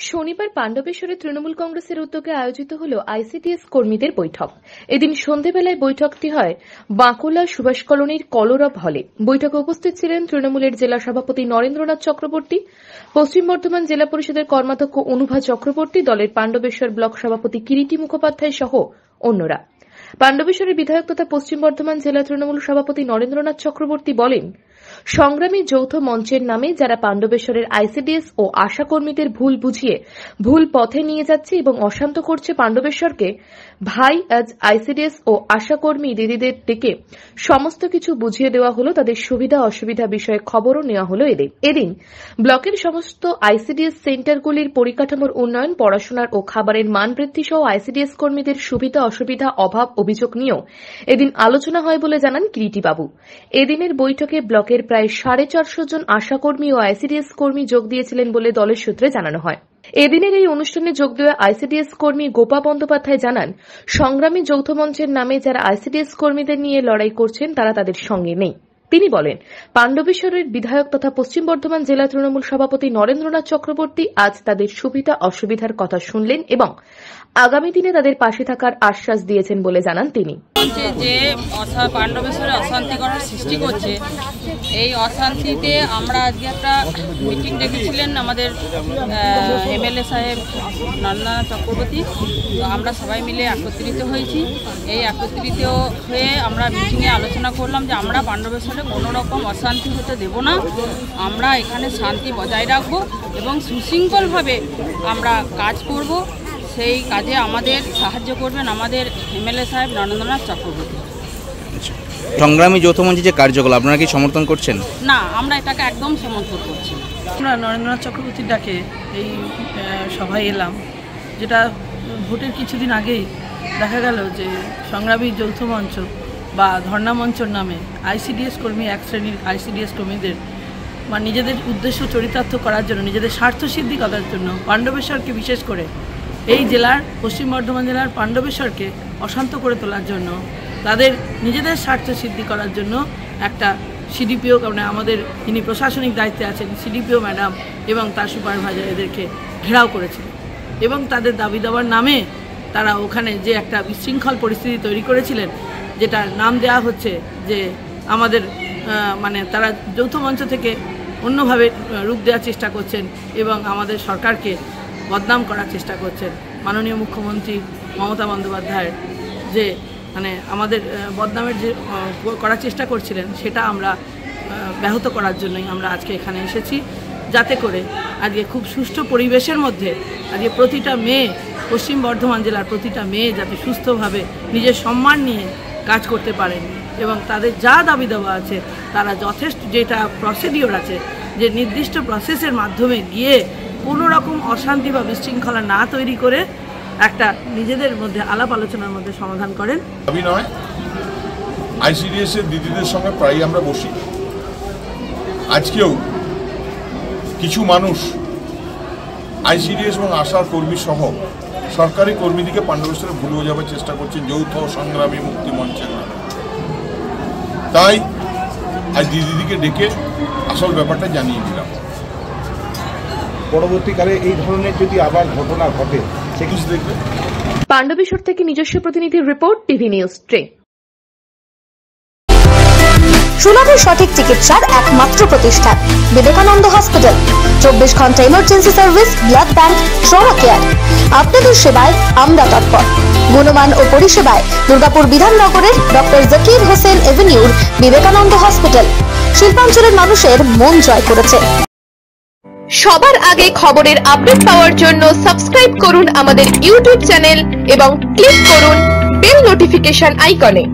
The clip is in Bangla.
শনিবার পাণ্ডবেশ্বরে তৃণমূল কংগ্রেসের উদ্যোগে আয়োজিত হল আইসিডিএস কর্মীদের বৈঠক। এদিন সন্ধ্যাবেলায় বৈঠকটি হয় বাঁকুড়া সুভাষ কলোনির কলরব হলে। বৈঠকে উপস্থিত ছিলেন তৃণমূলের জেলা সভাপতি নরেন্দ্রনাথ চক্রবর্তী, পশ্চিম বর্ধমান জেলা পরিষদের কর্মাধ্যক্ষ অনুভা চক্রবর্তী, দলের পাণ্ডবেশ্বর ব্লক সভাপতি কিরিটি মুখোপাধ্যায় সহ অন্যরা। পাণ্ডবেশ্বরের বিধায়ক তথা পশ্চিম বর্ধমান জেলা তৃণমূল সভাপতি নরেন্দ্রনাথ চক্রবর্তী বলেন, সংগ্রামী যৌথ মঞ্চের নামে যারা পাণ্ডবেশ্বরের আইসিডিএস ও আশা কর্মীদের ভুল বুঝিয়ে ভুল পথে নিয়ে যাচ্ছে এবং অশান্ত করছে পাণ্ডবেশ্বরকে, ভাই আজ আইসিডিএস ও আশা কর্মী দিদিদের ডেকে সমস্ত কিছু বুঝিয়ে দেওয়া হলো। তাদের সুবিধা অসুবিধা বিষয়ে খবরও নেওয়া হলো। এদিন ব্লকের সমস্ত আইসিডিএস সেন্টারগুলির পরিকাঠামোর উন্নয়ন, পড়াশোনার ও খাবারের মান বৃদ্ধি সহ আইসিডিএস কর্মীদের সুবিধা অসুবিধা অভাব অভিযোগ নিয়েও এদিন আলোচনা হয় বলে জানান কিরিটিবাবু। এদিনের বৈঠকে ব্লকের প্রায় 450 জন আশাকর্মী ও আইসিডিএস কর্মী যোগ দিয়েছিলেন বলে দলের সূত্রে জানানো হয়। এদিনের এই অনুষ্ঠানে যোগ দেওয়া আইসিডিএস কর্মী গোপা বন্দ্যোপাধ্যায় জানান, সংগ্রামী যৌথ মঞ্চের নামে যারা আইসিডিএস কর্মীদের নিয়ে লড়াই করছেন তারা তাদের সঙ্গে নেই। তিনি বলেন, পাণ্ডবেশ্বরের বিধায়ক তথা পশ্চিম বর্ধমান জেলা তৃণমূল সভাপতি নরেন্দ্রনাথ চক্রবর্তী আজ তাদের সুবিধা অসুবিধার কথা শুনলেন এবং আগামী দিনে তাদের পাশে থাকার আশ্বাস দিয়েছেন বলে জানান তিনি। যে পাণ্ডবেশ্বরে অশান্তি করার সৃষ্টি করছে, এই অশান্তিতে আমরা আজকে একটা মিটিং ডেকেছিলেন আমাদের এমএলএ সাহেব নরেন্দ্রনাথ চক্রবর্তী। আমরা সবাই মিলে একত্রিত হয়েছি। এই একত্রিত হয়ে আমরা মিটিংয়ে আলোচনা করলাম যে আমরা পাণ্ডবেশ্বরে কোনো রকম অশান্তি হতে দেব না, আমরা এখানে শান্তি বজায় রাখবো এবং সুশৃঙ্খলভাবে আমরা কাজ করব। সেই কাজে আমাদের সাহায্য করবেন আমাদের এমএলএ সাহেব নরেন্দ্রনাথ চক্রবর্তী। সংগ্রামী যৌথ মঞ্চের যে কার্যকলাপ আপনারা কি সমর্থন করছেন? না, আমরা এটাকে একদম সমর্থন করছি। আমরা নরেন্দ্রনাথ চক্রবর্তীর ডাকে এই সভায় এলাম, যেটা ভোটের কিছুদিন আগেই দেখা গেল যে সংগ্রামী যৌথ মঞ্চ বা ধর্ণা মঞ্চর নামে আইসিডিএস কর্মী, এক শ্রেণীর আইসিডিএস কর্মীদের বা নিজেদের উদ্দেশ্য চরিতার্থ করার জন্য, নিজেদের স্বার্থসিদ্ধি করার জন্য পাণ্ডবেশ্বরকে বিশেষ করে এই জেলার পশ্চিম বর্ধমান জেলার পাণ্ডবেশ্বরকে অশান্ত করে তোলার জন্য, তাদের নিজেদের স্বার্থ সিদ্ধি করার জন্য একটা সিডিপিও, মানে আমাদের যিনি প্রশাসনিক দায়িত্বে আছেন সিডিপিও ম্যাডাম এবং তার সুপারভাইজার এদেরকে ঘেরাও করেছিলেন এবং তাদের দাবি দেওয়ার নামে তারা ওখানে যে একটা বিশৃঙ্খল পরিস্থিতি তৈরি করেছিলেন, যেটার নাম দেওয়া হচ্ছে যে আমাদের মানে তারা যৌথ মঞ্চ থেকে অন্যভাবে রূপ দেওয়ার চেষ্টা করছেন এবং আমাদের সরকারকে বদনাম করার চেষ্টা করছেন। মাননীয় মুখ্যমন্ত্রী মমতা বন্দ্যোপাধ্যায়ের যে মানে আমাদের বদনামের যে করার চেষ্টা করছিলেন, সেটা আমরা ব্যাহত করার জন্যই আমরা আজকে এখানে এসেছি, যাতে করে আজকে খুব সুষ্ঠু পরিবেশের মধ্যে আজকে প্রতিটা মেয়ে, পশ্চিম বর্ধমান জেলার প্রতিটা মেয়ে যাতে সুস্থভাবে নিজের সম্মান নিয়ে কাজ করতে পারেন এবং তাদের যা দাবি দেওয়া আছে তারা যথেষ্ট যেটা প্রসিডিওর আছে, যে নির্দিষ্ট প্রসেসের মাধ্যমে গিয়ে কোনো রকম অশান্তি বা বিশৃঙ্খলা না তৈরি করে একটা নিজেদের মধ্যে আলাপ আলোচনার মধ্যে সমাধান করেন। দাবি নয়, আইসিডিএস এর দিদিদের সঙ্গে প্রায়ই আমরা বসি। আজকেও কিছু মানুষ আইসিডিএস এবং আশার কর্মী সহ সরকারি কর্মীদিকে পাণ্ডবেশ্বরে ভুল বোঝাবার চেষ্টা করছেন যৌথ সংগ্রামী মুক্তি মঞ্চের নামে। তাই আজ দিদিদিকে ডেকে আসল ব্যাপারটা জানিয়ে দিলাম। পরবর্তীকালে এই ধরনের যদি আবার ঘটনা ঘটে সে কিছু দেখবে। পাণ্ডবেশ্বর থেকে নিজস্ব প্রতিনিধির রিপোর্ট, টিভি নিউজ ট্রে। সুলভের সঠিক চিকিৎসার একমাত্র প্রতিষ্ঠান বিবেকানন্দ হসপিটাল। 24 ঘন্টা emergency service, blood bank, trauma care. আপনাদের সেবায় আমরা তৎপর। গুণমান ও পরিষেবায় দুর্গাপুর বিধাননগরের ডক্টর জাকির হোসেন এভিনিউর বিবেকানন্দ হসপিটাল শিল্পাঞ্চলের মানুষের মন জয় করেছে। সবার আগে খবরের আপডেট পাওয়ার জন্য সাবস্ক্রাইব করুন আমাদের ইউটিউব চ্যানেল এবং ক্লিক করুন বেল নোটিফিকেশন আইকনে।